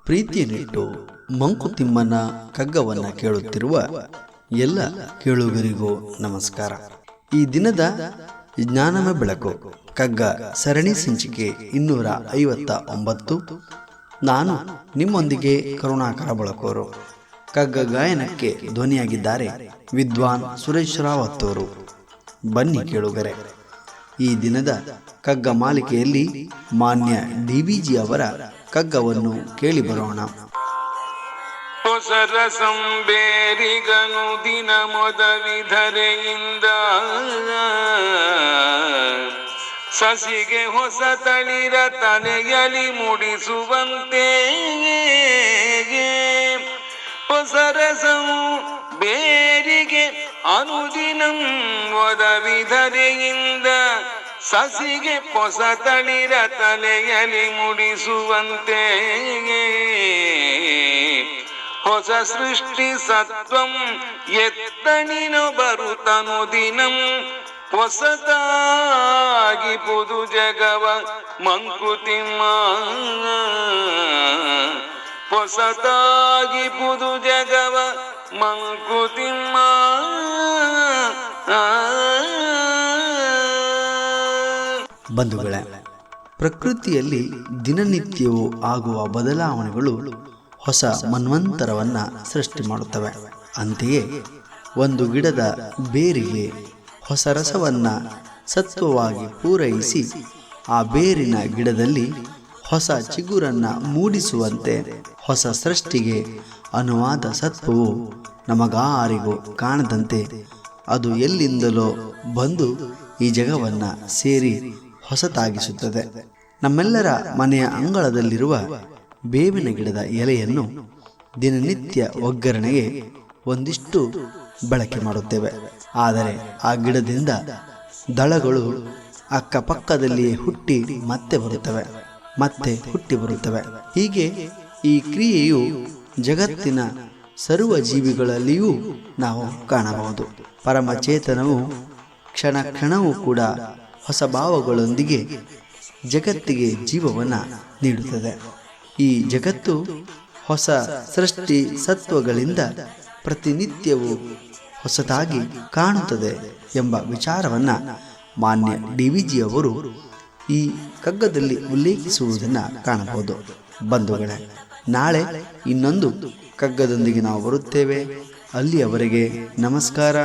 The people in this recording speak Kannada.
ಪ್ರೀತಿಯನ್ನಿಟ್ಟು ಮಂಕುತಿಮ್ಮನ ಕಗ್ಗವನ್ನು ಕೇಳುತ್ತಿರುವ ಎಲ್ಲ ಕೇಳುಗರಿಗೂ ನಮಸ್ಕಾರ. ಈ ದಿನದ ಜ್ಞಾನಮ ಬೆಳಕು ಕಗ್ಗ ಸರಣಿ ಸಂಚಿಕೆ 259. ನಾನು ನಿಮ್ಮೊಂದಿಗೆ ಕರುಣಾಕರ ಬಳಕೋರು. ಕಗ್ಗ ಗಾಯನಕ್ಕೆ ಧ್ವನಿಯಾಗಿದ್ದಾರೆ ವಿದ್ವಾನ್ ಸುರೇಶ್ ರಾವತ್ ಅವರು. ಬನ್ನಿ ಕೇಳುಗರೆ, ಈ ದಿನದ ಕಗ್ಗ ಮಾಲಿಕೆಯಲ್ಲಿ ಮಾನ್ಯ ಡಿವಿಜಿ ಅವರ ಕಗ್ಗವನ್ನು ಕೇಳಿ ಬರೋಣ. ಹೊಸರಸಂ ಬೇರಿಗನು ದಿನ ಮೊದವಿಧರೆಯಿಂದ ಸಸಿಗೆ ಹೊಸ ತಳಿರ ತಲೆಯಲಿ ಮುಡಿಸುವಂತೆ ಹೊಸರಸವು ಬೇರಿಗೆ ಅನುದಿನಂ ಮೊದವಿಧರೆಯಿಂದ ಸಸಿಗೆ ಹೊಸ ತಳಿರ ತಲೆಯಲಿ ಮುಡಿಸುವಂತೆ ಹೊಸ ಸೃಷ್ಟಿ ಸತ್ವಂ ಎತ್ತಣಿನೊ ಬರುತ್ತನು ದಿನಂ ಹೊಸತಾಗಿ ಪುದು ಜಗವ ಮಂಕುತಿಮ್ಮ ಹೊಸತಾಗಿ ಪುದು ಜಗವ ಮಂಕುತಿಮ್ಮ. ಬಂಧುಗಳೇ, ಪ್ರಕೃತಿಯಲ್ಲಿ ದಿನನಿತ್ಯವೂ ಆಗುವ ಬದಲಾವಣೆಗಳು ಹೊಸ ಮನ್ವಂತರವನ್ನ ಸೃಷ್ಟಿ ಮಾಡುತ್ತವೆ. ಅಂತೆಯೇ ಒಂದು ಗಿಡದ ಬೇರಿಗೆ ಹೊಸ ರಸವನ್ನ ಸತ್ವವಾಗಿ ಪೂರೈಸಿ ಆ ಬೇರಿನ ಗಿಡದಲ್ಲಿ ಹೊಸ ಚಿಗುರನ್ನ ಮೂಡಿಸುವಂತೆ ಹೊಸ ಸೃಷ್ಟಿಗೆ ಅನುವಾದ ಸತ್ವವು ನಮಗಾರಿಗೂ ಕಾಣದಂತೆ ಅದು ಎಲ್ಲಿಂದಲೋ ಬಂದು ಈ ಜಗವನ್ನ ಸೇರಿ ಹೊಸತಾಗಿಸುತ್ತದೆ. ನಮ್ಮೆಲ್ಲರ ಮನೆಯ ಅಂಗಳದಲ್ಲಿರುವ ಬೇವಿನ ಗಿಡದ ಎಲೆಯನ್ನು ದಿನನಿತ್ಯ ಒಗ್ಗರಣೆಗೆ ಒಂದಿಷ್ಟು ಬಳಕೆ ಮಾಡುತ್ತೇವೆ. ಆದರೆ ಆ ಗಿಡದಿಂದ ದಳಗಳು ಅಕ್ಕಪಕ್ಕದಲ್ಲಿಯೇ ಹುಟ್ಟಿ ಮತ್ತೆ ಹುಟ್ಟಿ ಬರುತ್ತವೆ. ಹೀಗೆ ಈ ಕ್ರಿಯೆಯು ಜಗತ್ತಿನ ಸರ್ವ ಜೀವಿಗಳಲ್ಲಿಯೂ ನಾವು ಕಾಣಬಹುದು. ಪರಮಚೇತನವು ಕ್ಷಣ ಕ್ಷಣವೂ ಕೂಡ ಹೊಸ ಭಾವಗಳೊಂದಿಗೆ ಜಗತ್ತಿಗೆ ಜೀವವನ್ನು ನೀಡುತ್ತದೆ. ಈ ಜಗತ್ತು ಹೊಸ ಸೃಷ್ಟಿ ಸತ್ವಗಳಿಂದ ಪ್ರತಿನಿತ್ಯವೂ ಹೊಸದಾಗಿ ಕಾಣುತ್ತದೆ ಎಂಬ ವಿಚಾರವನ್ನು ಮಾನ್ಯ ಡಿವಿಜಿ ಅವರು ಈ ಕಗ್ಗದಲ್ಲಿ ಉಲ್ಲೇಖಿಸುವುದನ್ನು ಕಾಣಬಹುದು. ಬಂಧುಗಳೇ, ನಾಳೆ ಇನ್ನೊಂದು ಕಗ್ಗದೊಂದಿಗೆ ನಾವು ಬರುತ್ತೇವೆ. ಅಲ್ಲಿಯವರೆಗೆ ನಮಸ್ಕಾರ.